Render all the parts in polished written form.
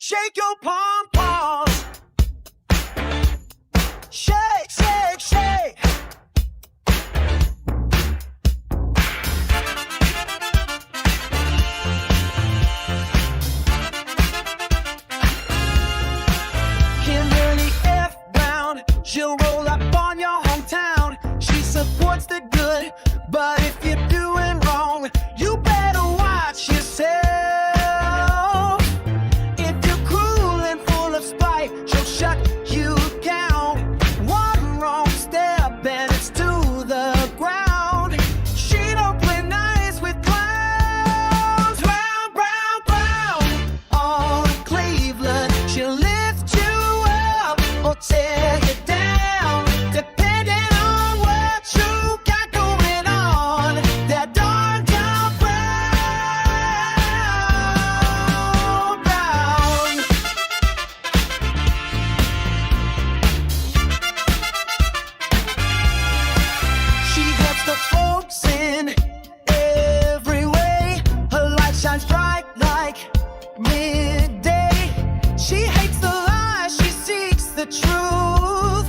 Shake your pom poms. Shake, shake, shake. Kimberly F. Brown, she'll roll up on your hometown. She supports the good, but if you're doing wrong, you better watch yourself. If you're cruel and full of spite, she'll shut you down. One wrong step and it's to the ground. She don't play nice with clowns. Brown, brown, brown, on Cleveland, she'll lift you up or tear you down, depending on what you got going on. That darn Brown, brown. She helps the folks in every way. Her light shines bright like midday. She hates the lies, she seeks the truth.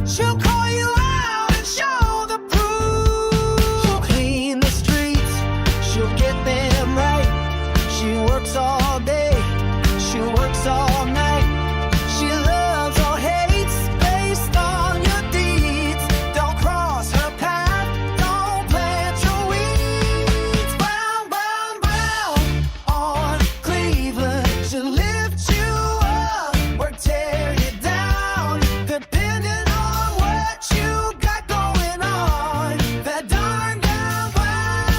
She'll call you out and show the proof. She'll clean the streets, she'll get them right. She works all day, she works all night. She loves or hates based on your deeds. Don't cross her path, don't plant your weeds. Brown, brown, brown, on Cleveland, she'll lift you up or tear you down, depending on what you got going on. That darn Brown, brown.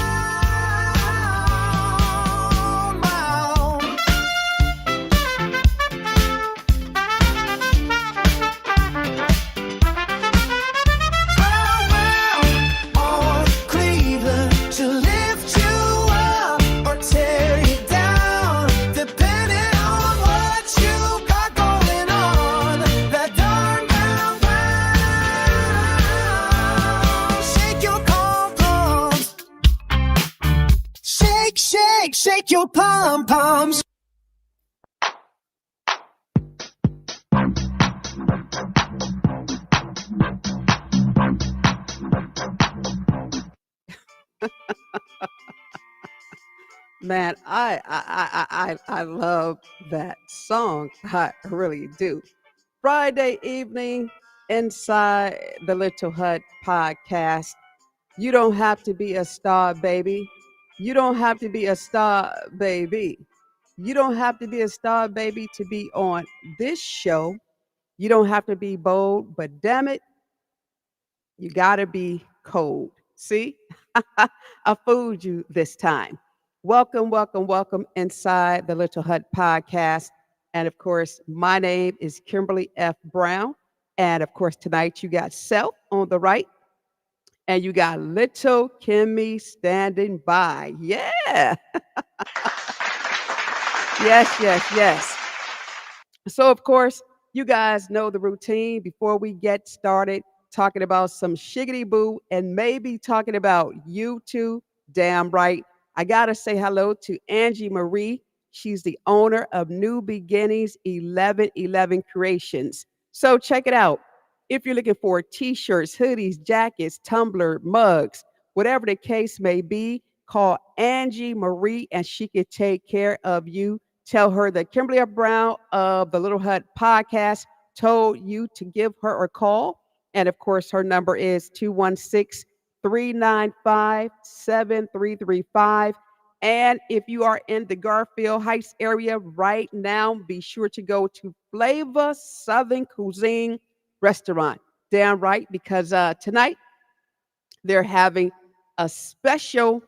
On Cleveland, she'll lift you up or tear you down, depending on what you got going on. That darn Brown, brown. Shake your pom poms. Shake, shake, shake your pom poms. Man, I love that song. I really do. Friday evening inside the Little Hut podcast. You don't have to be a star, baby. You don't have to be a star, baby. You don't have to be a star, baby, to be on this show. You don't have to be bold, but damn it, you gotta be cold. See? I fooled you this time. Welcome, welcome, welcome inside the Little Hut podcast. And of course, my name is Kimberly F. Brown. And of course, tonight you got Self on the right, and you got Little Kimmie standing by. Yeah. Yes, yes, yes. So, of course, you guys know the routine. Before we get started talking about some shiggity boo and maybe talking about you two, damn right, I got to say hello to Angie Marie. She's the owner of New Beginnings 1111 Creations. So check it out. If you're looking for t-shirts, hoodies, jackets, tumbler, mugs, whatever the case may be, call Angie Marie and she can take care of you. Tell her that Kimberly F. Brown of the Little Hut podcast told you to give her a call. And of course, her number is 216-395-7335. And if you are in the Garfield Heights area right now, be sure to go to Flavor Southern Cuisine Restaurant. Damn right, because tonight they're having a special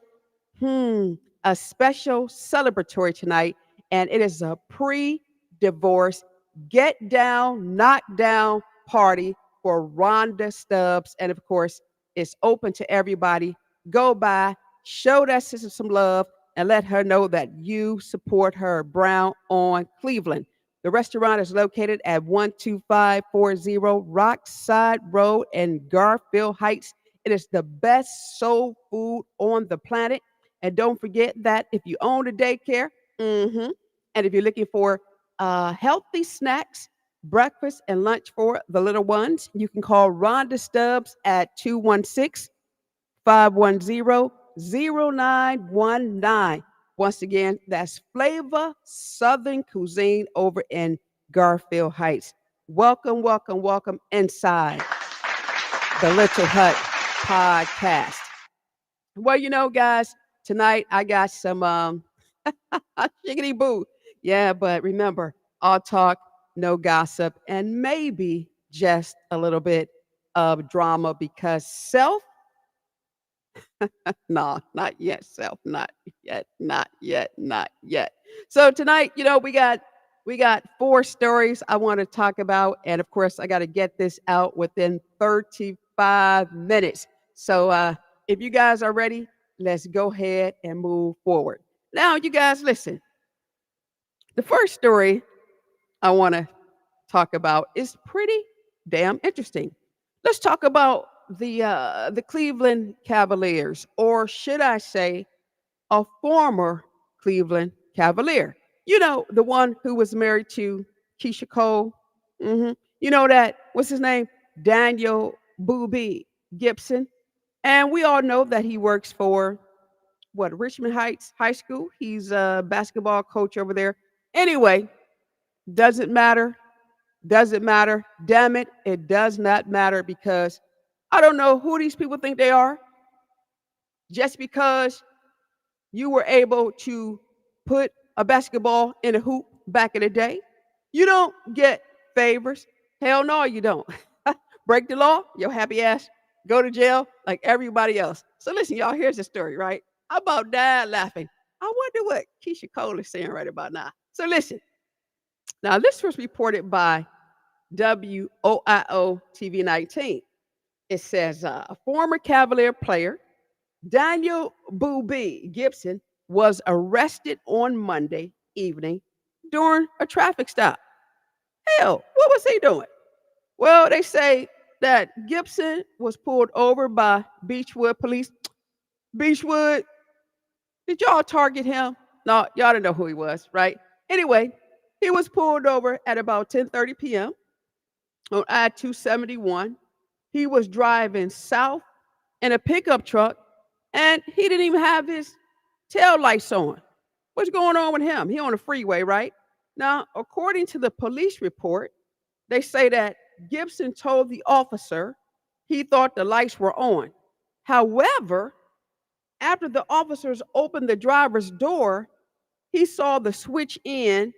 celebratory tonight, and it is a pre-divorce get down, knock down party for Rhonda Stubbs. And of course, it's open to everybody. Go by, show that sister some love, and let her know that you support her. Brown on Cleveland. The restaurant is located at 12540 Rockside Road in Garfield Heights. It is the best soul food on the planet. And don't forget that if you own a daycare, and if you're looking for healthy snacks, breakfast and lunch for the little ones. You can call Rhonda Stubbs at 216-510-0919. Once again, that's Flavor Southern Cuisine over in Garfield Heights. Welcome, welcome, welcome inside the Little Hut podcast. Well, guys, tonight I got some shiggity boo. Yeah, but remember, all talk, no gossip, and maybe just a little bit of drama because self, no, not yet, self, not yet, not yet, not yet. So tonight, we got four stories I want to talk about, and of course, I got to get this out within 35 minutes. So if you guys are ready, let's go ahead and move forward. Now, you guys, listen. The first story I want to talk about is pretty damn interesting. Let's talk about the Cleveland Cavaliers, or should I say, a former Cleveland Cavalier. The one who was married to Keisha Cole. You know that, what's his name? Daniel Booby Gibson. And we all know that he works for Richmond Heights High School. He's a basketball coach over there. Anyway, doesn't matter. Doesn't matter. Damn it, it does not matter because I don't know who these people think they are. Just because you were able to put a basketball in a hoop back in the day, you don't get favors. Hell no, you don't. Break the law, your happy ass, go to jail like everybody else. So listen, y'all, here's the story, right? I about died laughing. I wonder what Keisha Cole is saying right about now. So listen. Now, this was reported by WOIO TV 19. It says a former Cavalier player, Daniel Booby Gibson, was arrested on Monday evening during a traffic stop. Hell, what was he doing? Well, they say that Gibson was pulled over by Beechwood police. Beechwood, did y'all target him? No, y'all didn't know who he was, right? Anyway, he was pulled over at about 10:30 p.m. on I-271. He was driving south in a pickup truck, and he didn't even have his tail lights on. What's going on with him? He on the freeway, right? Now, according to the police report, they say that Gibson told the officer he thought the lights were on. However, after the officers opened the driver's door, he saw the switch in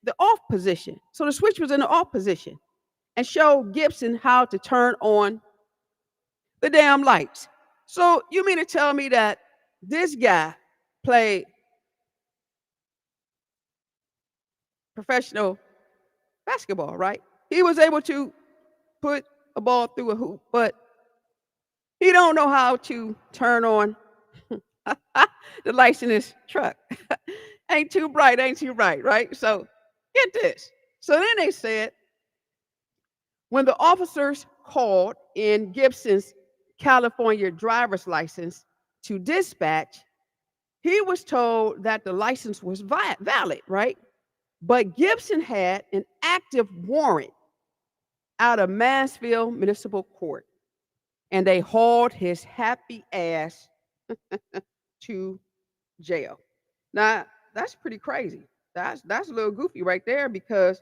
the off position. So the switch was in the off position and showed Gibson how to turn on the damn lights. So you mean to tell me that this guy played professional basketball, right? He was able to put a ball through a hoop, but he don't know how to turn on the lights in his truck. Ain't too bright, right? So get this. So then they said, when the officers called in Gibson's California driver's license to dispatch, he was told that the license was valid, right? But Gibson had an active warrant out of Mansfield Municipal Court, and they hauled his happy ass to jail. Now, that's pretty crazy. That's a little goofy right there because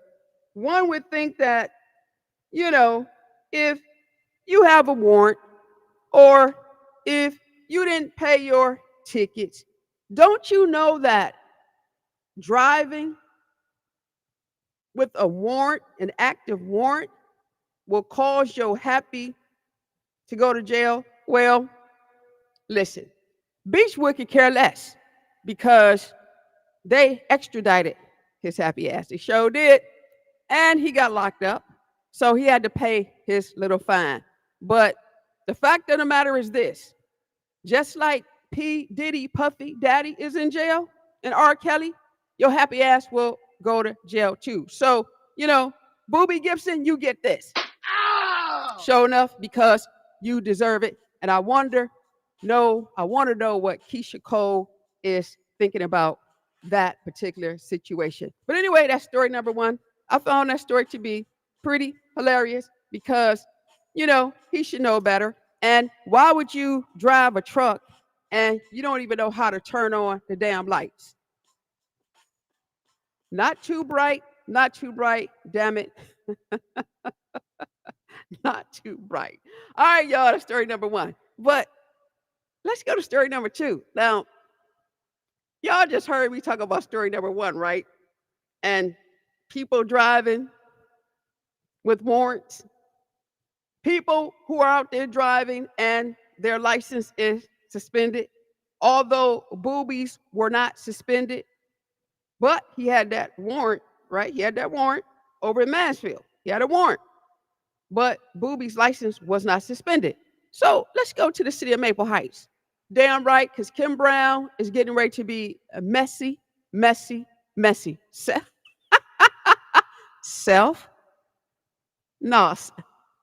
one would think that, if you have a warrant or if you didn't pay your tickets, don't you know that driving with a warrant, an active warrant, will cause your happy to go to jail? Well, listen, Beechwood could care less because they extradited his happy ass. They sure did. And he got locked up. So he had to pay his little fine. But the fact of the matter is this: just like P. Diddy, Puffy, Daddy is in jail, and R. Kelly, your happy ass will go to jail too. So, Booby Gibson, you get this. Ow! Sure enough, because you deserve it. And I want to know what Keisha Cole is thinking about that particular situation. But anyway, that's story number one. I found that story to be pretty hilarious because, he should know better. And why would you drive a truck and you don't even know how to turn on the damn lights? Not too bright, not too bright, damn it. Not too bright. All right, y'all, that's story number one. But let's go to story number two. Now, y'all just heard me talk about story number one, right? And people driving with warrants, people who are out there driving and their license is suspended, although boobies were not suspended, but he had that warrant, right? He had that warrant over in Mansfield. He had a warrant, but Booby's license was not suspended. So let's go to the city of Maple Heights. Damn right, because Kim Brown is getting ready to be a messy, messy, messy. Self? No.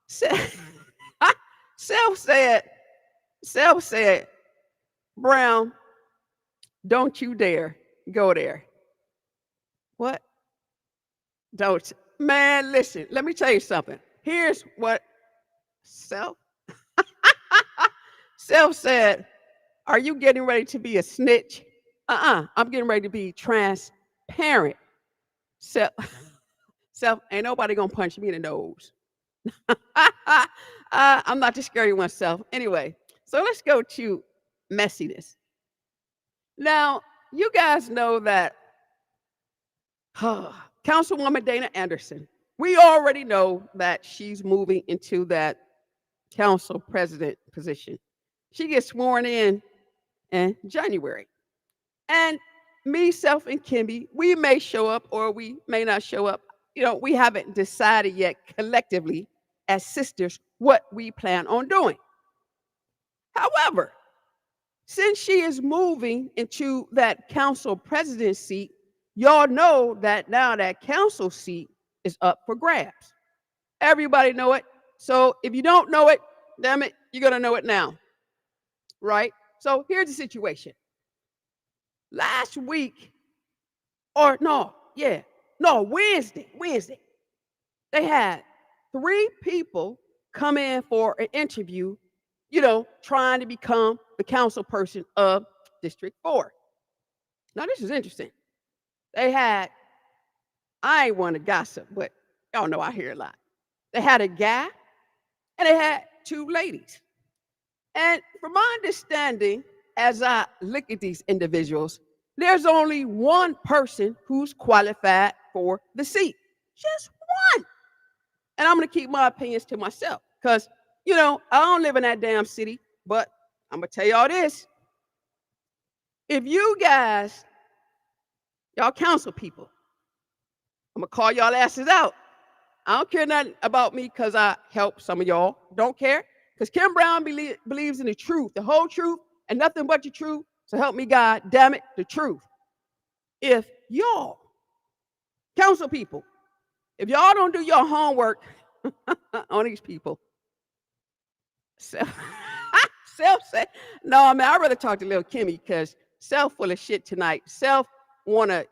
Self said, Brown, don't you dare go there. What? Don't. Man, listen, let me tell you something. Here's what Self said, are you getting ready to be a snitch? I'm getting ready to be transparent. Self, ain't nobody gonna punch me in the nose. I'm not the scary one, Self. Anyway, so let's go to messiness. Now, you guys know that Councilwoman Dana Anderson, we already know that she's moving into that council president position. She gets sworn in January. And me, Self, and Kimmie, we may show up or we may not show up. We haven't decided yet collectively as sisters what we plan on doing. However, since she is moving into that council president seat, y'all know that now that council seat is up for grabs. Everybody know it. So if you don't know it, damn it, you're going to know it now. Right? So here's the situation. Last week, Wednesday, they had 3 people come in for an interview, trying to become the council person of District 4. Now, this is interesting. They had, I ain't want to gossip, but y'all know I hear a lot. They had a guy and they had 2 ladies. And from my understanding, as I look at these individuals, there's only one person who's qualified for the seat. Just one. And I'm going to keep my opinions to myself because, I don't live in that damn city, but I'm going to tell y'all this. If you guys, y'all council people, I'm going to call y'all asses out. I don't care nothing about me because I help some of y'all. Don't care. Because Kim Brown believes in the truth, the whole truth, and nothing but the truth. So help me God, damn it, the truth. If y'all, council people, if y'all don't do your homework on these people, Self said, no, I'd rather talk to Little Kimmie because Self full of shit tonight. Self wanna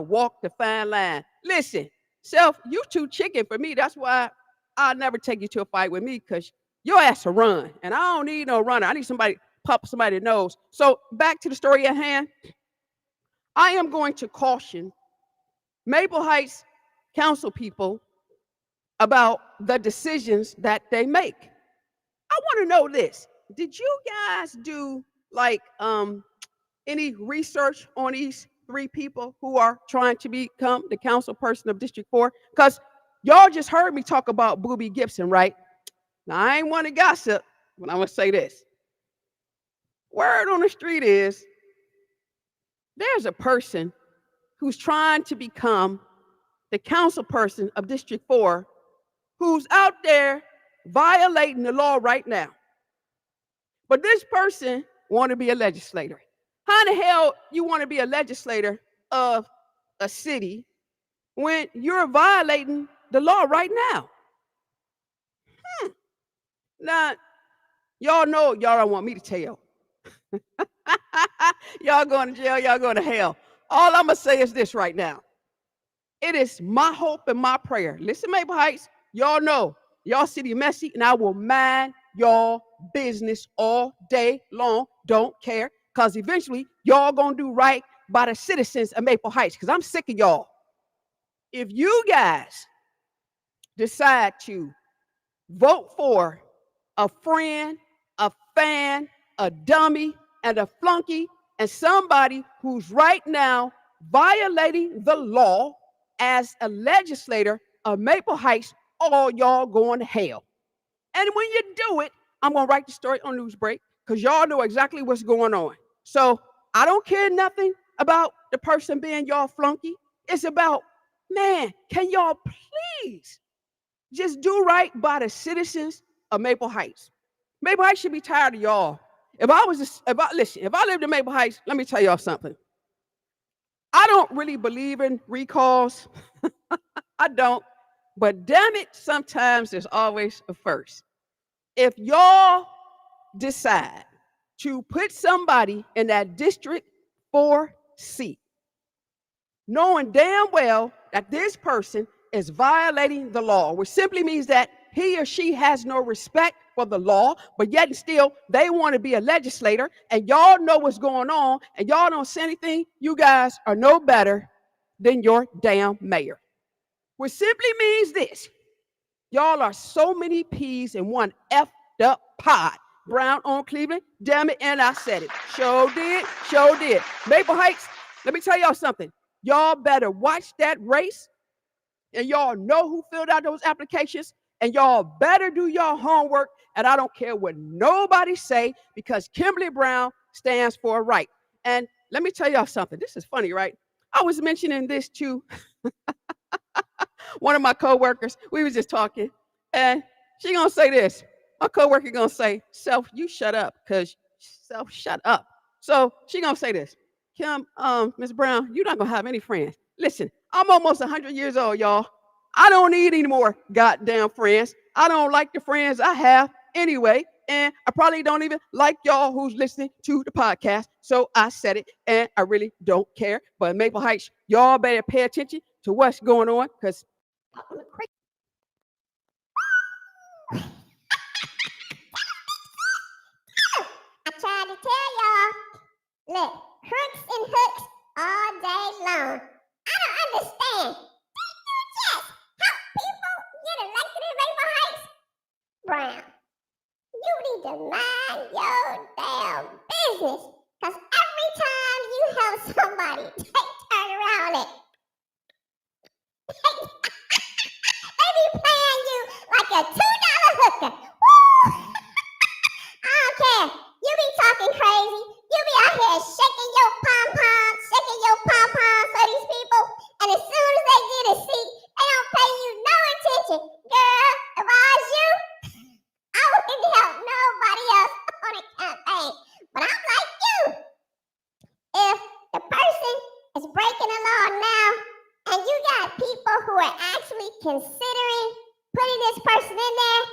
walk the fine line. Listen, Self, you too chicken for me. That's why I'll never take you to a fight with me because your ass will run. And I don't need no runner. I need somebody pop somebody's nose. So back to the story at hand. I am going to caution Maple Heights council people about the decisions that they make. I want to know this. Did you guys do any research on these 3 people who are trying to become the council person of District 4? Because y'all just heard me talk about Booby Gibson, right? Now, I ain't want to gossip, but I'm going to say this. Word on the street is there's a person who's trying to become the council person of District 4 who's out there violating the law right now. But this person want to be a legislator. How in the hell you want to be a legislator of a city when you're violating the law right now? Now, y'all know y'all don't want me to tell. Y'all going to jail, y'all going to hell. All I'm going to say is this right now. It is my hope and my prayer. Listen, Maple Heights, y'all know, y'all city messy, and I will mind y'all business all day long. Don't care, because eventually y'all going to do right by the citizens of Maple Heights, because I'm sick of y'all. If you guys decide to vote for a friend, a fan, a dummy, and a flunky, and somebody who's right now violating the law as a legislator of Maple Heights, all y'all going to hell. And when you do it, I'm going to write the story on Newsbreak, because y'all know exactly what's going on. So I don't care nothing about the person being y'all flunky. It's about, man, can y'all please just do right by the citizens of Maple Heights? Maple Heights should be tired of y'all. If I lived in Maple Heights, let me tell y'all something. I don't really believe in recalls. I don't. But damn it, sometimes there's always a first. If y'all decide to put somebody in that District 4 seat, knowing damn well that this person is violating the law, which simply means that he or she has no respect for the law, but yet and still they want to be a legislator, and y'all know what's going on, and y'all don't say anything, you guys are no better than your damn mayor. Which simply means this: y'all are so many peas in one effed up pod. Brown on Cleveland, damn it, and I said it. Sure did, sure did. Maple Heights, let me tell y'all something. Y'all better watch that race, and y'all know who filled out those applications, and y'all better do your homework, and I don't care what nobody say, because Kimberly Brown stands for right. And let me tell y'all something. This is funny, right? I was mentioning this to one of my coworkers. We was just talking, and she gonna say this. My coworker gonna say, "Self, you shut up, because Self, shut up." So she gonna say this: "Kim, Ms. Brown, you're not gonna have any friends. Listen, I'm almost 100 years old, y'all. I don't need any more goddamn friends. I don't like the friends I have anyway, and I probably don't even like y'all who's listening to the podcast. So I said it, and I really don't care. But Maple Heights, y'all better pay attention to what's going on, because I tried to tell y'all, look, crooks and hooks all day long. I don't understand. They do just how people get elected in Maple Heights. Brown, you need to mind your damn business, because every time you help somebody, they turn around and they be paying you like a $2 hooker. Woo! I don't care. You be talking crazy. You be out here shaking your pom-poms for these people. And as soon as they get a seat, they don't pay you no attention. Girl, if I was you, I wouldn't help nobody else on a campaign. But I'm like you. If the person is breaking the law now, and you got people who are actually considering putting this person in there,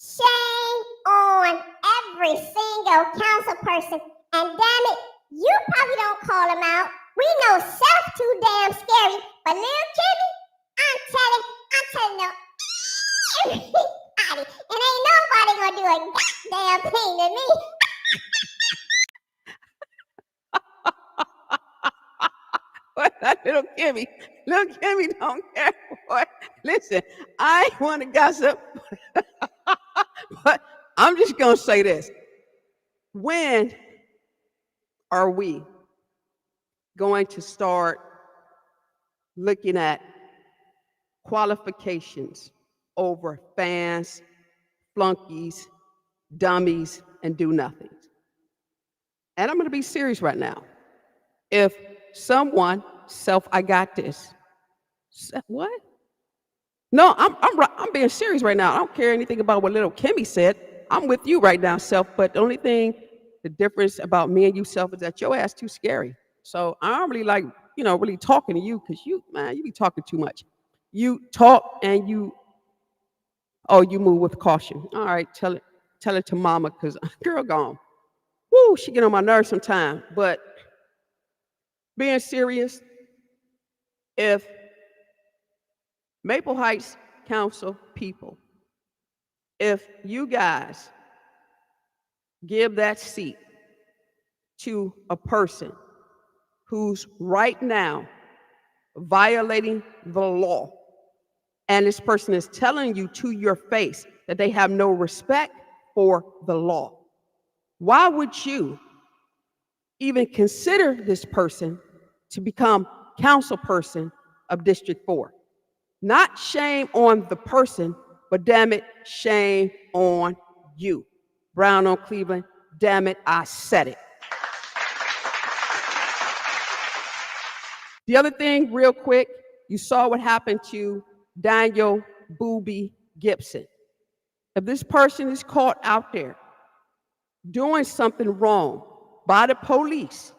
shame on every single council person. And damn it, you probably don't call them out. We know Self too damn scary, but Little Kimmie, I'm telling you, everybody, and ain't nobody gonna do a goddamn thing to me. Little Kimmie don't care, boy. Listen, I ain't want to gossip, but I'm just gonna say this: when are we going to start looking at qualifications over fans, flunkies, dummies, and do nothings? And I'm going to be serious right now. If someone, I got this. What? No, I'm being serious right now. I don't care anything about what Little Kimmie said. I'm with you right now, Self. But the only thing, the difference about me and you, Self, is that your ass too scary. So I don't really like, really talking to you, because you be talking too much. You talk and you move with caution. All right, tell it to mama, because girl gone. Woo, she get on my nerves sometimes. But being serious, if Maple Heights Council people, if you guys give that seat to a person who's right now violating the law, and this person is telling you to your face that they have no respect for the law, why would you even consider this person to become council person of District 4? Not shame on the person, but damn it, shame on you. Brown on Cleveland, damn it, I said it. The other thing, real quick, you saw what happened to Daniel Booby Gibson. If this person is caught out there doing something wrong by the police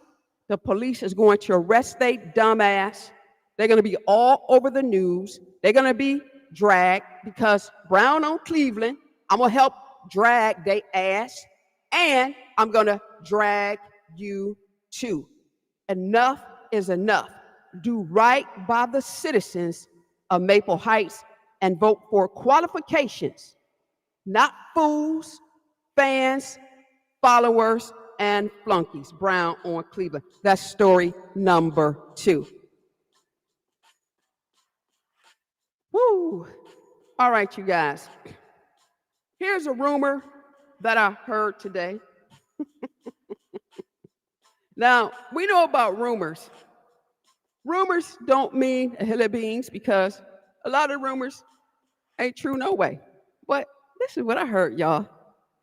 is going to arrest their dumbass. They're going to be all over the news. They're going to be dragged because Brown on Cleveland, I'm going to help drag their ass, and I'm going to drag you too. Enough is enough. Do right by the citizens of Maple Heights and vote for qualifications, not fools, fans, followers, and flunkies. Brown on Cleveland. That's story number 2. Woo! All right, you guys. Here's a rumor that I heard today. Now, we know about rumors. Rumors don't mean a hill of beans because a lot of rumors ain't true no way. But this is what I heard, y'all.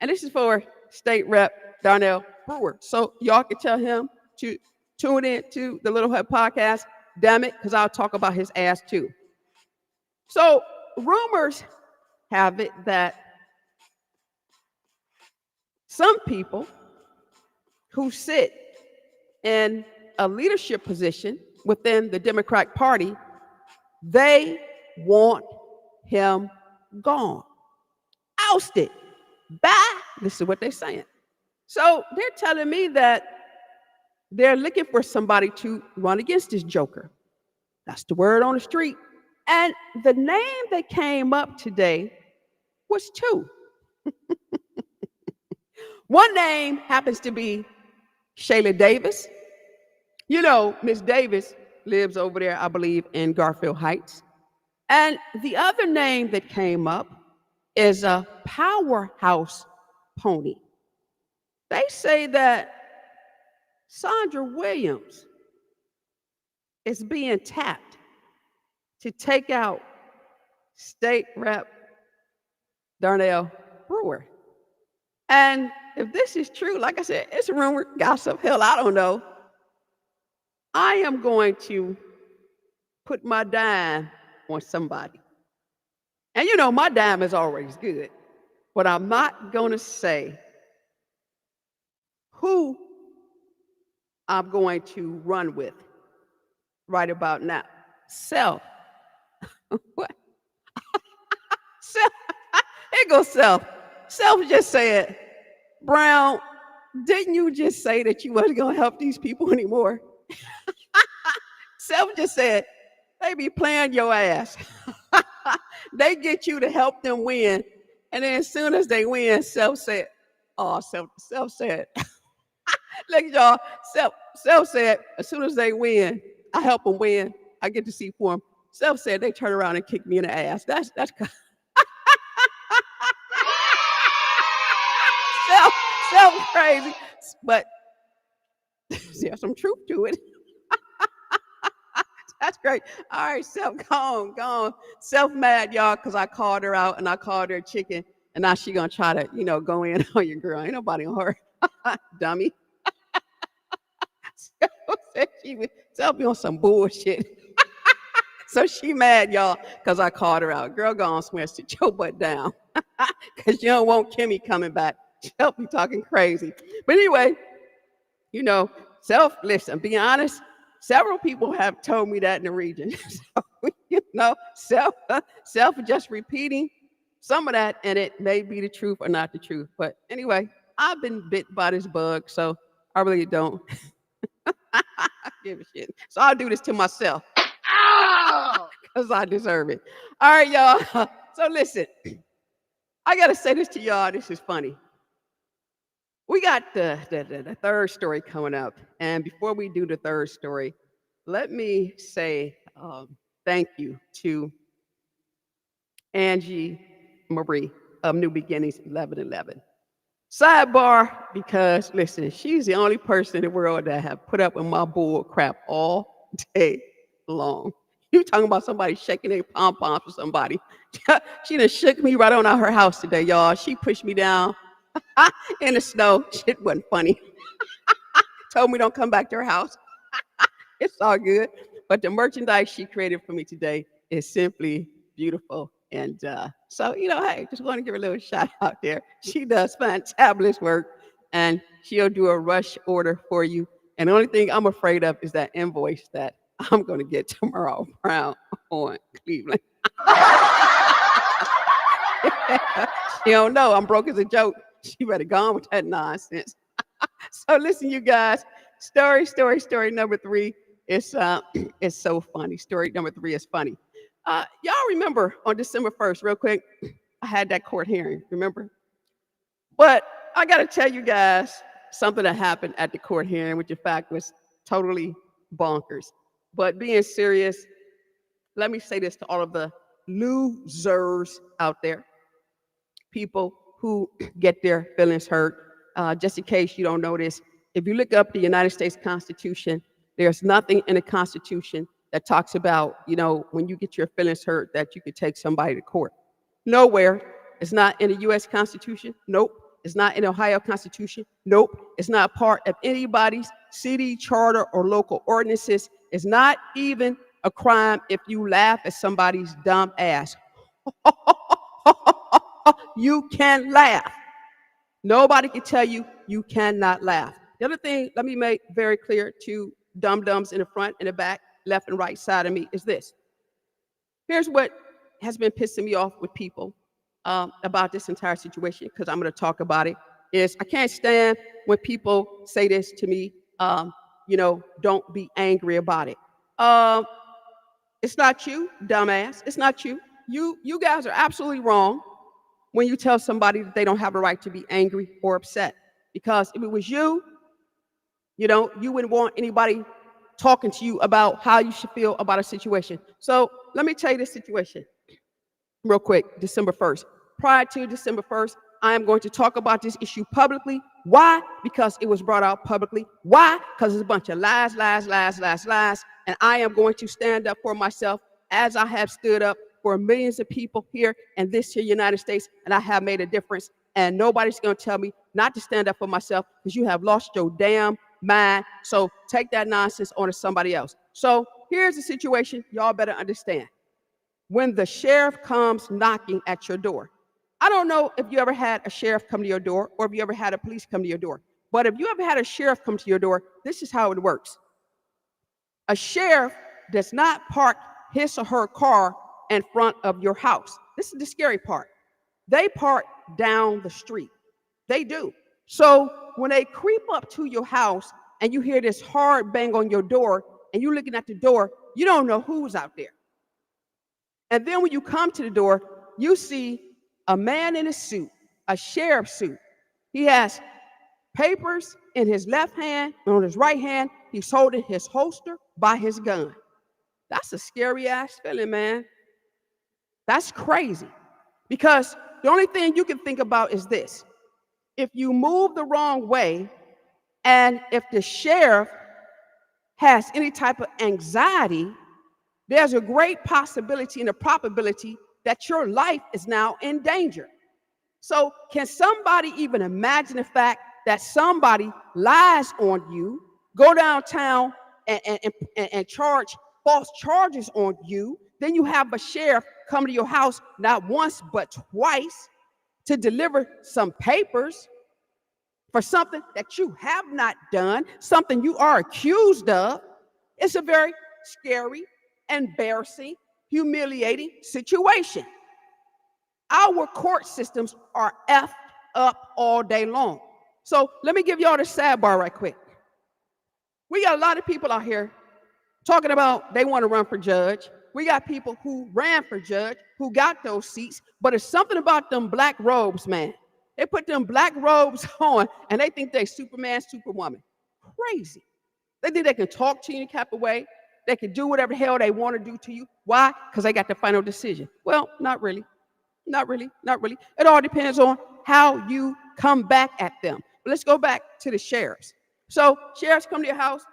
And this is for State Rep Darnell Brewer. So y'all can tell him to tune in to the Little Hut podcast. Damn it, because I'll talk about his ass too. So rumors have it that some people who sit in a leadership position within the Democratic Party, they want him gone, ousted. Bye. This is what they're saying. So they're telling me that they're looking for somebody to run against this joker. That's the word on the street. And the name that came up today was 2. One name happens to be Shayla Davis. You know, Miss Davis lives over there, I believe, in Garfield Heights. And the other name that came up is a powerhouse pony. They say that Sandra Williams is being tapped to take out State Rep Darnell Brewer. And if this is true, like I said, it's a rumor, gossip, hell, I don't know. I am going to put my dime on somebody. And you know, my dime is always good, but I'm not going to say who I'm going to run with right about now. Self. What? Self. Here goes Self. Self just said, Brown, didn't you just say that you wasn't going to help these people anymore? Self just said, they be playing your ass. They get you to help them win. And then as soon as they win, Self said, oh, Self said, look at y'all, Self said, as soon as they win, I help them win. I get to see for them. Self said they turn around and kick me in the ass. That's Self crazy, but there's some truth to it. That's great. All right, Self, go on. Self mad, y'all, because I called her out and I called her a chicken, and now she gonna try to, go in on your girl. Ain't nobody on her, dummy. Self be on some bullshit. So she mad, y'all, because I called her out. Girl, go on, swear, sit your butt down, because you don't want Kimmie coming back. She'll be talking crazy. But anyway, Self, listen, be honest, several people have told me that in the region. So, Self just repeating some of that, and it may be the truth or not the truth. But anyway, I've been bit by this bug, so I really don't Give a shit. So I'll do this to myself Ow! because I deserve it. All right, y'all. So listen, I got to say this to y'all. This is funny. We got the third story coming up. And before we do the third story, let me say thank you to Angie Marie of New Beginnings 1111. Sidebar, because listen, she's the only person in the world that have put up with my bull crap all day long. You talking about somebody shaking their pom-poms for somebody. She done shook me right on out her house today, y'all. She pushed me down in the snow. Shit wasn't funny. Told me don't come back to her house. It's all good. But the merchandise she created for me today is simply beautiful. And so, hey, just want to give her a little shout out there. She does fantabulous work, and she'll do a rush order for you. And the only thing I'm afraid of is that invoice that I'm going to get tomorrow around on Cleveland. She don't know I'm broke as a joke. She better go on with that nonsense. So listen, you guys, story number 3 is so funny. Story number 3 is funny. Y'all remember on December 1st, real quick, I had that court hearing, remember? But I got to tell you guys something that happened at the court hearing, which in fact was totally bonkers. But being serious, let me say this to all of the losers out there, people who get their feelings hurt. Just in case you don't know this, if you look up the United States Constitution, there's nothing in the Constitution that talks about, when you get your feelings hurt, that you could take somebody to court. Nowhere. It's not in the U.S. Constitution. Nope. It's not in the Ohio Constitution. Nope. It's not part of anybody's city charter or local ordinances. It's not even a crime if you laugh at somebody's dumb ass. You can laugh. Nobody can tell you you cannot laugh. The other thing, let me make very clear to dum-dums in the front and the back, left and right side of me, is this. Here's what has been pissing me off with people about this entire situation, because I'm going to talk about it, is I can't stand when people say this to me, don't be angry about it. It's not you, dumbass. It's not you. You guys are absolutely wrong when you tell somebody that they don't have a right to be angry or upset. Because if it was you, you wouldn't want anybody talking to you about how you should feel about a situation. So let me tell you this situation real quick, December 1st. Prior to December 1st, I am going to talk about this issue publicly. Why? Because it was brought out publicly. Why? Because it's a bunch of lies. And I am going to stand up for myself as I have stood up for millions of people here in this here United States, and I have made a difference. And nobody's going to tell me not to stand up for myself, because you have lost your damn mind. So take that nonsense on to somebody else. So here's the situation y'all better understand. When the sheriff comes knocking at your door, I don't know if you ever had a sheriff come to your door or if you ever had a police come to your door, but if you ever had a sheriff come to your door, this is how it works. A sheriff does not park his or her car in front of your house. This is the scary part. They park down the street. They do. So when they creep up to your house and you hear this hard bang on your door and you're looking at the door, you don't know who's out there. And then when you come to the door, you see a man in a suit, a sheriff's suit. He has papers in his left hand, and on his right hand, he's holding his holster by his gun. That's a scary ass feeling, man. That's crazy. Because the only thing you can think about is this. If you move the wrong way, and if the sheriff has any type of anxiety, there's a great possibility and a probability that your life is now in danger. So can somebody even imagine the fact that somebody lies on you, go downtown and charge false charges on you, then you have a sheriff come to your house not once but twice to deliver some papers for something that you have not done, something you are accused of? It's a very scary, embarrassing, humiliating situation. Our court systems are effed up all day long. So let me give y'all the sidebar right quick. We got a lot of people out here talking about they want to run for judge. We got people who ran for judge, who got those seats, but it's something about them black robes, man. They put them black robes on and they think they Superman, Superwoman. Crazy. They think they can talk to you in a type of way. They can do whatever the hell they want to do to you. Why? Because they got the final decision. Well, not really. Not really. Not really. It all depends on how you come back at them. But let's go back to the sheriffs. So sheriffs come to your house.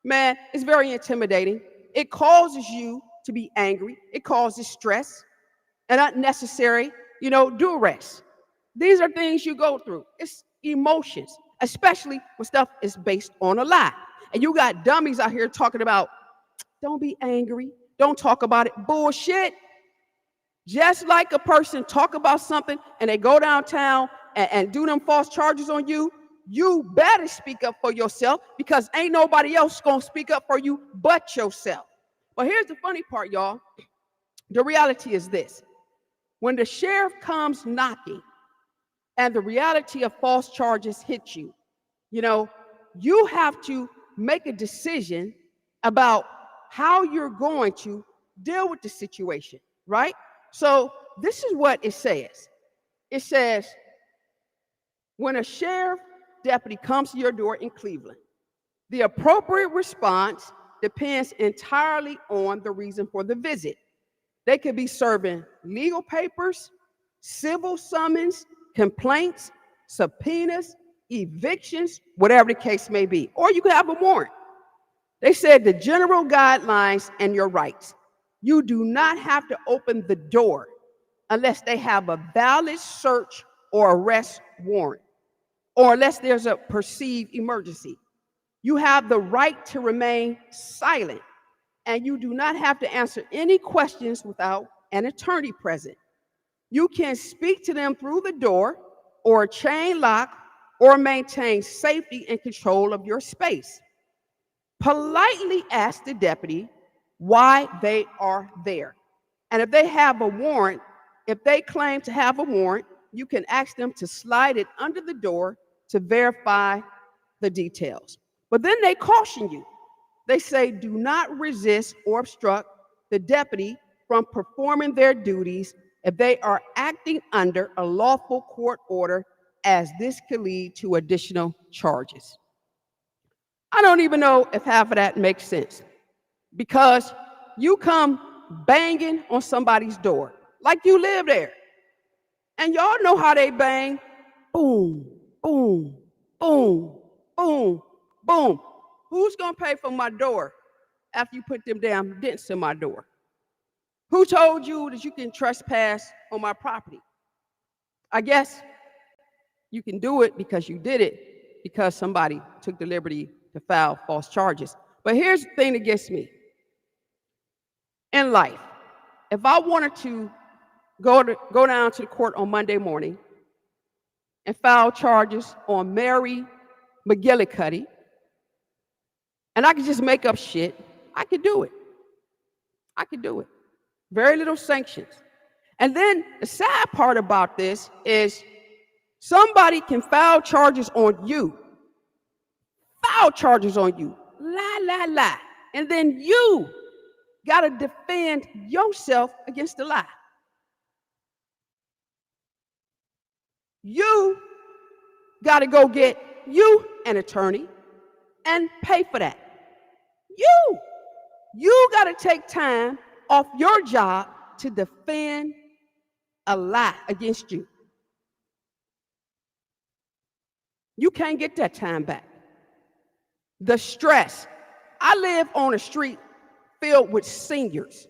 Man, it's very intimidating. It causes you to be angry. It causes stress and unnecessary, duress. These are things you go through. It's emotions, especially when stuff is based on a lie. And you got dummies out here talking about, don't be angry. Don't talk about it. Bullshit. Just like a person talk about something and they go downtown and do them false charges on you, you better speak up for yourself, because ain't nobody else gonna speak up for you but yourself. But here's the funny part, y'all. The reality is this. When the sheriff comes knocking and the reality of false charges hit you, you have to make a decision about how you're going to deal with the situation, right? So this is what it says. It says, when a sheriff deputy comes to your door in Cleveland, the appropriate response depends entirely on the reason for the visit. They could be serving legal papers, civil summons, complaints, subpoenas, evictions, whatever the case may be. Or you could have a warrant. They said the general guidelines and your rights. You do not have to open the door unless they have a valid search or arrest warrant, or unless there's a perceived emergency. You have the right to remain silent, and you do not have to answer any questions without an attorney present. You can speak to them through the door or a chain lock, or maintain safety and control of your space. Politely ask the deputy why they are there. And if they have a warrant, if they claim to have a warrant, you can ask them to slide it under the door to verify the details. But then they caution you. They say, do not resist or obstruct the deputy from performing their duties if they are acting under a lawful court order, as this could lead to additional charges. I don't even know if half of that makes sense, because you come banging on somebody's door like you live there. And y'all know how they bang. Boom, boom, boom, boom, boom. Who's going to pay for my door after you put them damn dents in my door? Who told you that you can trespass on my property? I guess you can do it because you did it, because somebody took the liberty to file false charges. But here's the thing that gets me. In life, if I wanted to go down to the court on Monday morning and file charges on Mary McGillicuddy, and I could just make up shit, I could do it. I could do it. Very little sanctions. And then the sad part about this is somebody can file charges on you. File charges on you. Lie. And then you got to defend yourself against the lie. You got to go get you an attorney and pay for that. You got to take time off your job to defend a lie against you. You can't get that time back. The stress. I live on a street filled with seniors.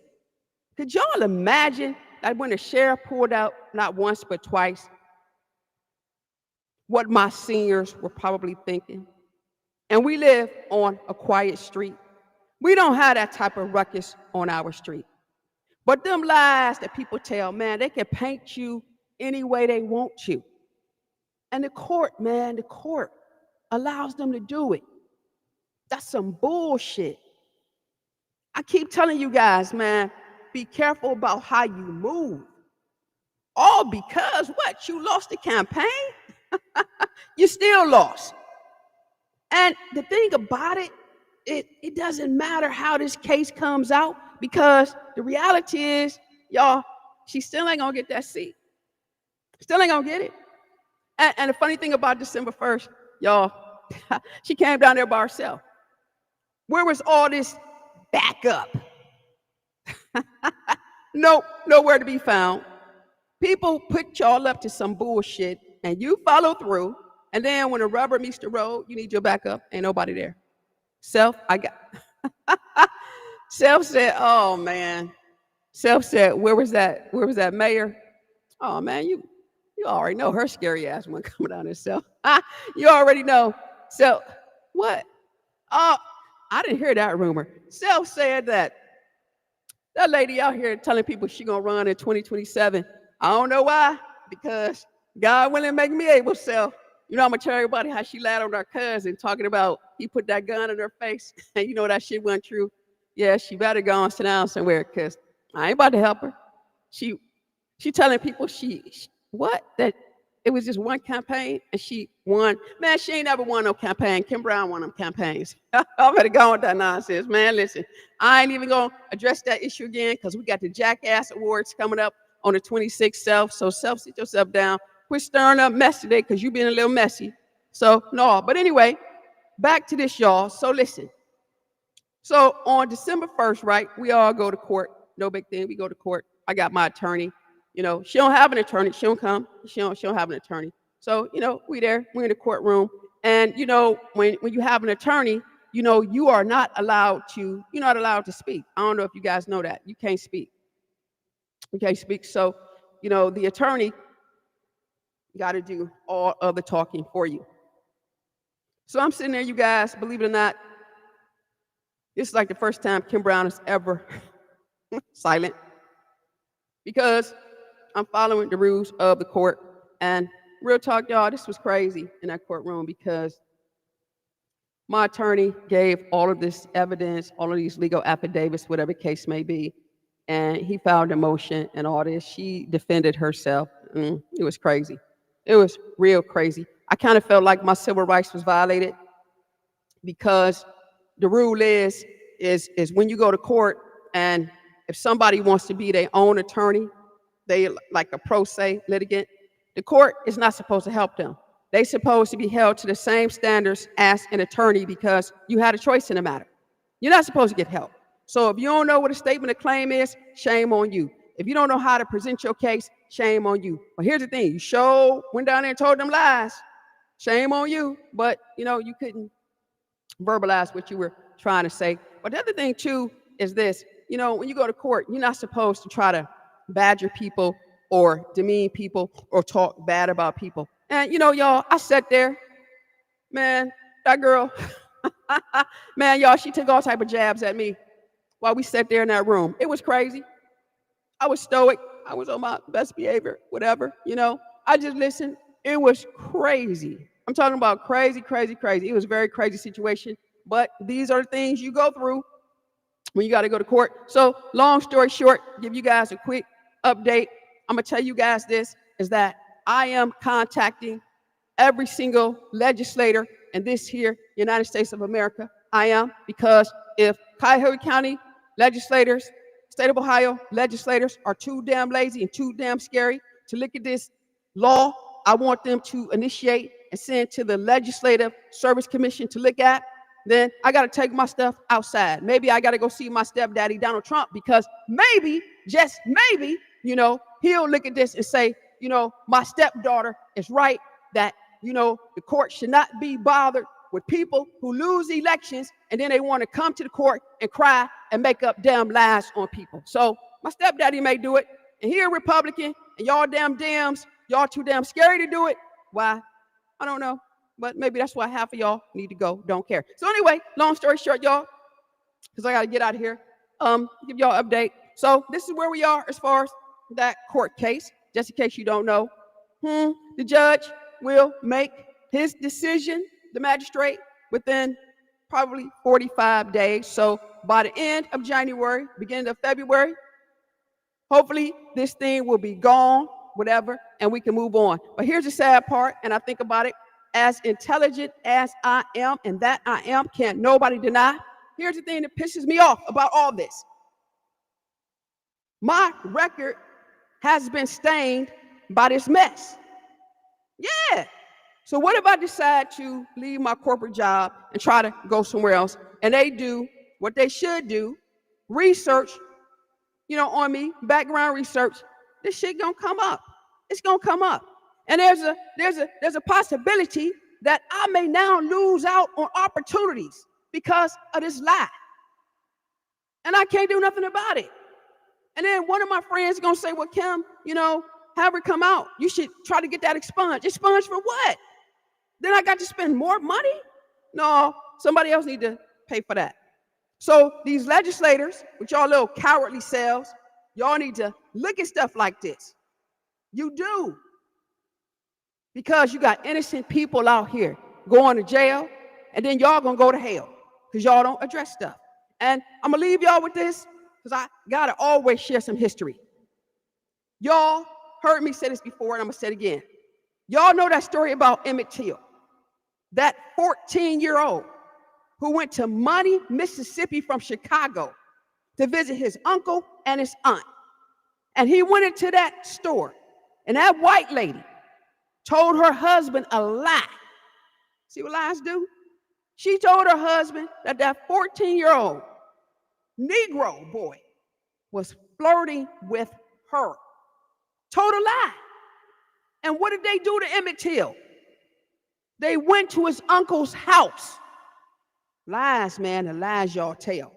Could y'all imagine that when the sheriff pulled out, not once but twice, what my seniors were probably thinking? And we live on a quiet street. We don't have that type of ruckus on our street. But them lies that people tell, man, they can paint you any way they want to. And the court allows them to do it. That's some bullshit. I keep telling you guys, man, be careful about how you move. All because what? You lost the campaign? You still lost. And the thing about it, it doesn't matter how this case comes out, because the reality is, y'all, she still ain't gonna get that seat. Still ain't gonna get it. And the funny thing about December 1st, y'all, she came down there by herself. Where was all this backup? Nope, nowhere to be found. People put y'all up to some bullshit, and you follow through. And then when the rubber meets the road, you need your backup. Ain't nobody there. Self said, oh man. Self said, where was that mayor? Oh man, you already know her scary ass one coming down herself. You already know. So what? Oh, I didn't hear that rumor. Self said that lady out here telling people she gonna run in 2027. I don't know why, because God willing make me able. Self, you know, I'm gonna tell everybody how she lied on her cousin, talking about he put that gun in her face, and you know that shit wasn't true. Yeah, she better go and sit down somewhere, because I ain't about to help her. She telling people what? That it was just one campaign and she won. Man, she ain't never won no campaign. Kim Brown won them campaigns. I better go with that nonsense, man. Listen, I ain't even gonna address that issue again, because we got the Jackass Awards coming up on the 26th. So sit yourself down. Quit stirring up mess today, because you being a little messy. So no, but anyway, back to this, y'all. So listen. So on December 1st, right, we all go to court. No big thing. We go to court. I got my attorney. You know, she don't have an attorney. She don't come. She don't have an attorney. So, you know, we're in the courtroom. And, you know, when you have an attorney, you know, you're not allowed to speak. I don't know if you guys know that. You can't speak. You can't speak. So, you know, the attorney got to do all of the talking for you. So I'm sitting there, you guys, believe it or not, this is like the first time Kim Brown is ever silent, because I'm following the rules of the court. And real talk, y'all, this was crazy in that courtroom, because my attorney gave all of this evidence, all of these legal affidavits, whatever case may be, and he filed a motion and all this. She defended herself. It was crazy. It was real crazy. I kind of felt like my civil rights was violated, because the rule is when you go to court, and if somebody wants to be their own attorney, they like a pro se litigant, the court is not supposed to help them. They're supposed to be held to the same standards as an attorney, because you had a choice in the matter. You're not supposed to get help. So if you don't know what a statement of claim is, shame on you. If you don't know how to present your case, shame on you. But here's the thing, you went down there and told them lies. Shame on you. But you know, you couldn't verbalize what you were trying to say. But the other thing too is this, you know, when you go to court, you're not supposed to try to badger people or demean people or talk bad about people. And you know, y'all, I sat there, man, that girl, man, y'all, she took all type of jabs at me while we sat there in that room. It was crazy. I was stoic. I was on my best behavior, whatever, you know. I just listened. It was crazy. I'm talking about crazy, crazy, crazy. It was a very crazy situation. But these are the things you go through when you got to go to court. So long story short, give you guys a quick update. I'm going to tell you guys this, is that I am contacting every single legislator in this here United States of America. I am, because if Cuyahoga County legislators, state of Ohio legislators are too damn lazy and too damn scary to look at this law, I want them to initiate and send to the Legislative Service Commission to look at. Then I got to take my stuff outside. Maybe I got to go see my stepdaddy, Donald Trump, because maybe, just maybe, you know, he'll look at this and say, you know, my stepdaughter is right, that, you know, the court should not be bothered with people who lose elections and then they want to come to the court and cry and make up damn lies on people. So my stepdaddy may do it, and he a Republican, and y'all damn Dems, y'all too damn scary to do it. Why? I don't know. But maybe that's why half of y'all need to go, don't care. So anyway, long story short, y'all, because I got to get out of here, give y'all an update. So this is where we are as far as that court case, just in case you don't know. The judge will make his decision, the magistrate, within probably 45 days. So by the end of January, beginning of February, hopefully this thing will be gone, whatever, and we can move on. But here's the sad part, and I think about it, as intelligent as I am, and that I am, can't nobody deny, here's the thing that pisses me off about all this. My record has been stained by this mess. Yeah. So what if I decide to leave my corporate job and try to go somewhere else, and they do what they should do, research, on me, background research, this shit gonna come up. It's gonna come up. And there's a possibility that I may now lose out on opportunities because of this lie. And I can't do nothing about it. And then one of my friends is gonna say, well, Kim, have her come out. You should try to get that expunged. Expunged for what? Then I got to spend more money? No, somebody else need to pay for that. So these legislators, with y'all little cowardly selves, y'all need to look at stuff like this. You do. Because you got innocent people out here going to jail, and then y'all gonna go to hell because y'all don't address stuff. And I'm gonna leave y'all with this because I gotta always share some history. Y'all heard me say this before, and I'm gonna say it again. Y'all know that story about Emmett Till, that 14-year-old who went to Money, Mississippi from Chicago to visit his uncle and his aunt. And he went into that store, and that white lady told her husband a lie. See what lies do? She told her husband that 14-year-old Negro boy was flirting with her. Told a lie. And what did they do to Emmett Till? They went to his uncle's house. Lies, man, the lies y'all tell.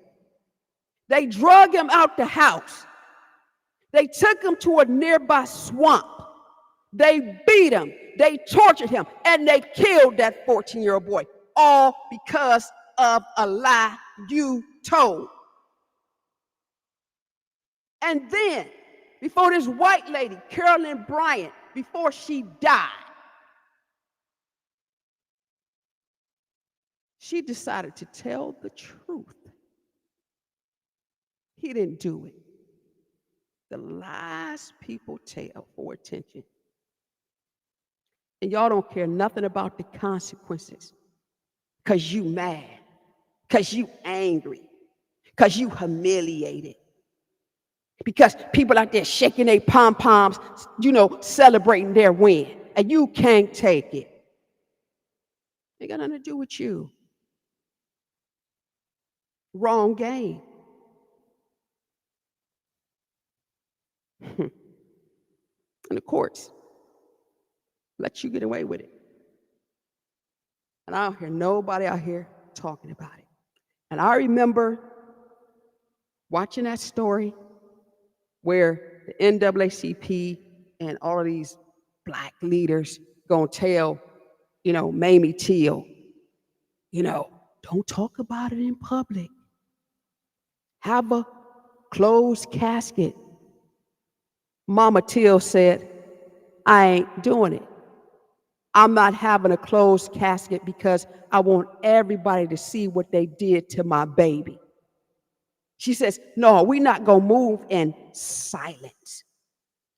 They drug him out the house. They took him to a nearby swamp. They beat him. They tortured him. And they killed that 14-year-old boy. All because of a lie you told. And then, before this white lady, Carolyn Bryant, before she died, she decided to tell the truth. He didn't do it. The lies people tell for attention. And y'all don't care nothing about the consequences because you mad, because you angry, because you humiliated, because people out there shaking their pom-poms, celebrating their win, and you can't take it. Ain't got nothing to do with you. Wrong game. And the courts let you get away with it. And I don't hear nobody out here talking about it. And I remember watching that story where the NAACP and all of these black leaders gonna tell, Mamie Till, don't talk about it in public. Have a closed casket. Mama Till said, I ain't doing it. I'm not having a closed casket because I want everybody to see what they did to my baby. She says, no, we're not going to move in silence.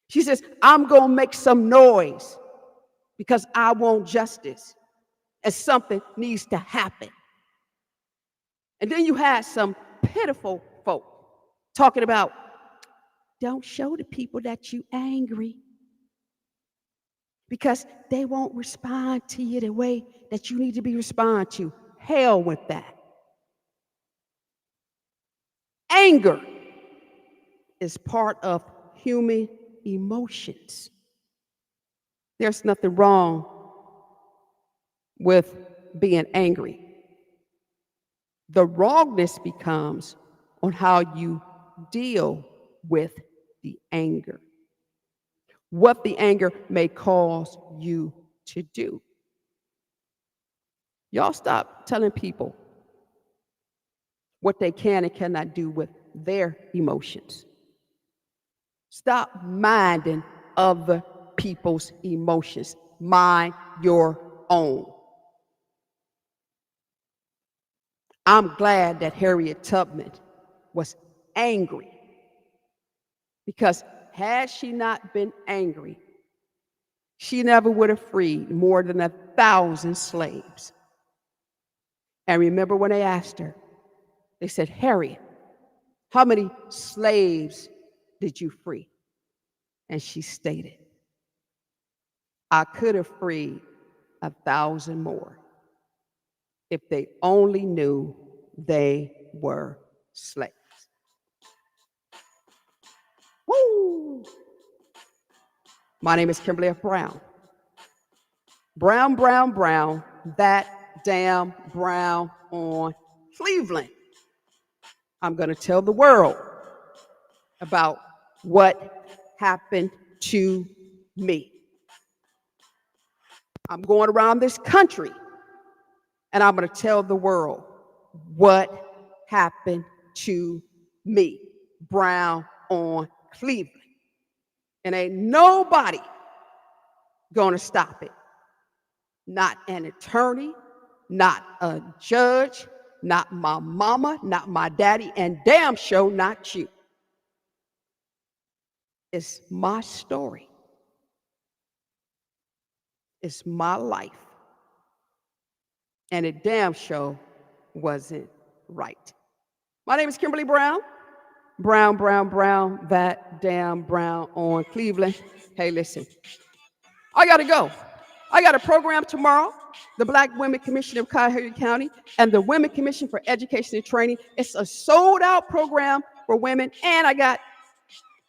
She says, I'm going to make some noise because I want justice and something needs to happen. And then you had some pitiful folk talking about, don't show the people that you angry because they won't respond to you the way that you need to be responded to. Hell with that. Anger is part of human emotions. There's nothing wrong with being angry. The wrongness becomes on how you deal with the anger. What the anger may cause you to do. Y'all stop telling people what they can and cannot do with their emotions. Stop minding other people's emotions. Mind your own. I'm glad that Harriet Tubman was angry, because had she not been angry, she never would have freed more than 1,000 slaves. And remember when they asked her, They said, Harriet, how many slaves did you free? And she stated, I could have freed 1,000 more if they only knew they were slaves. Woo! My name is Kimberly F. Brown. Brown, brown, brown, that damn brown on Cleveland. I'm going to tell the world about what happened to me. I'm going around this country and I'm going to tell the world what happened to me. Brown on Cleveland. And ain't nobody going to stop it. Not an attorney, not a judge, not my mama, not my daddy, and damn sure not you. It's my story. It's my life. And it damn sure wasn't right. My name is Kimberly Brown. Brown, brown, brown, that damn brown on Cleveland. Hey, listen, I got to go. I got a program tomorrow, the Black Women Commission of Cuyahoga County and the Women Commission for Education and Training. It's a sold-out program for women, and I got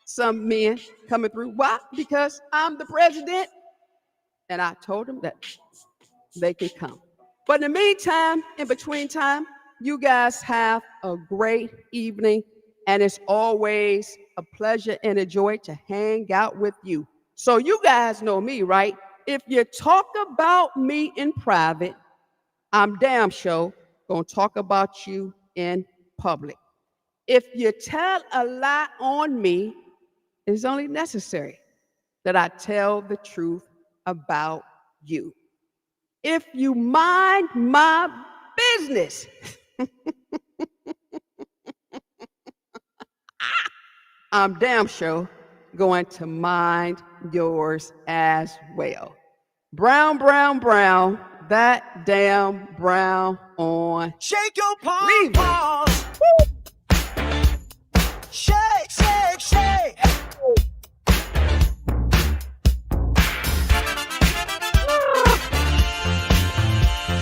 some men coming through. Why? Because I'm the president, and I told them that they can come. But in the meantime, in between time, you guys have a great evening, and it's always a pleasure and a joy to hang out with you. So you guys know me, right? If you talk about me in private, I'm damn sure gonna talk about you in public. If you tell a lie on me, it's only necessary that I tell the truth about you. If you mind my business, I'm damn sure going to mind yours as well. Brown, brown, brown, that damn brown on. Shake your Cleveland. palms. Shake, shake, shake.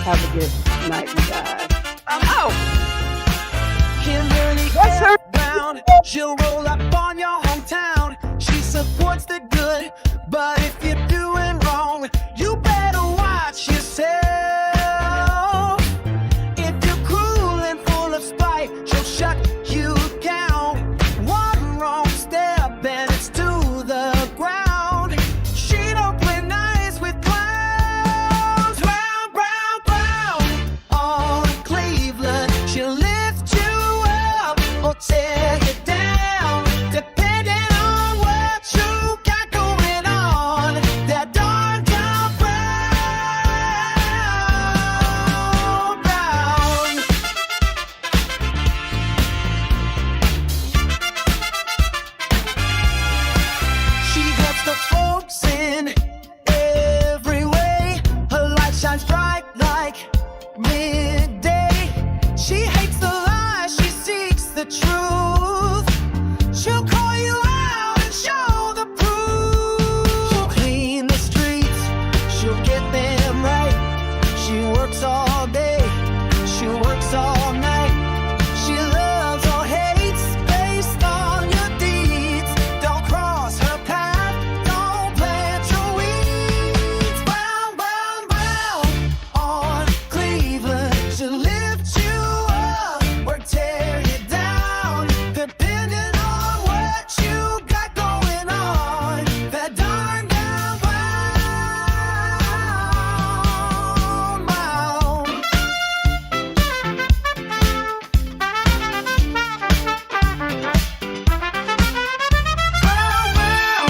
Have a good night, you guys. I'm out. Kimberly Yes, sir. Brown, she'll roll up on your hometown. She supports the good, but if you're doing wrong, you better watch yourself. If you're cruel and full of spite, she'll shut you down. One wrong step and it's to the ground. She don't play nice with clowns. Brown, brown, brown on Cleveland. She'll lift you up or tear you down, depending on what you got going on. That darn brown, brown. She gets the folks in every way. Her light shines bright like midday. She hates the lies, she seeks the truth. She'll call you out and show the proof. She'll clean the streets, she'll get them right. She works all day, she works all night. She loves or hates based on your deeds. Don't cross her path, don't plant your weeds. Brown, brown, brown on Cleveland. She'll lift you up or tear you down, depending on what you got going on. That darn brown, brown. Brown, brown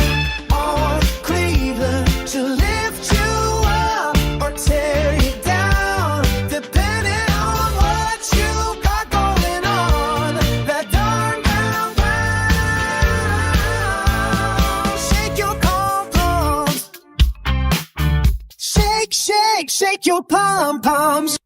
on Cleveland. She'll lift you up or tear you down, depending on what you got going on. That darn brown, brown. Shake your pom-poms. Shake, shake, shake your pom-poms.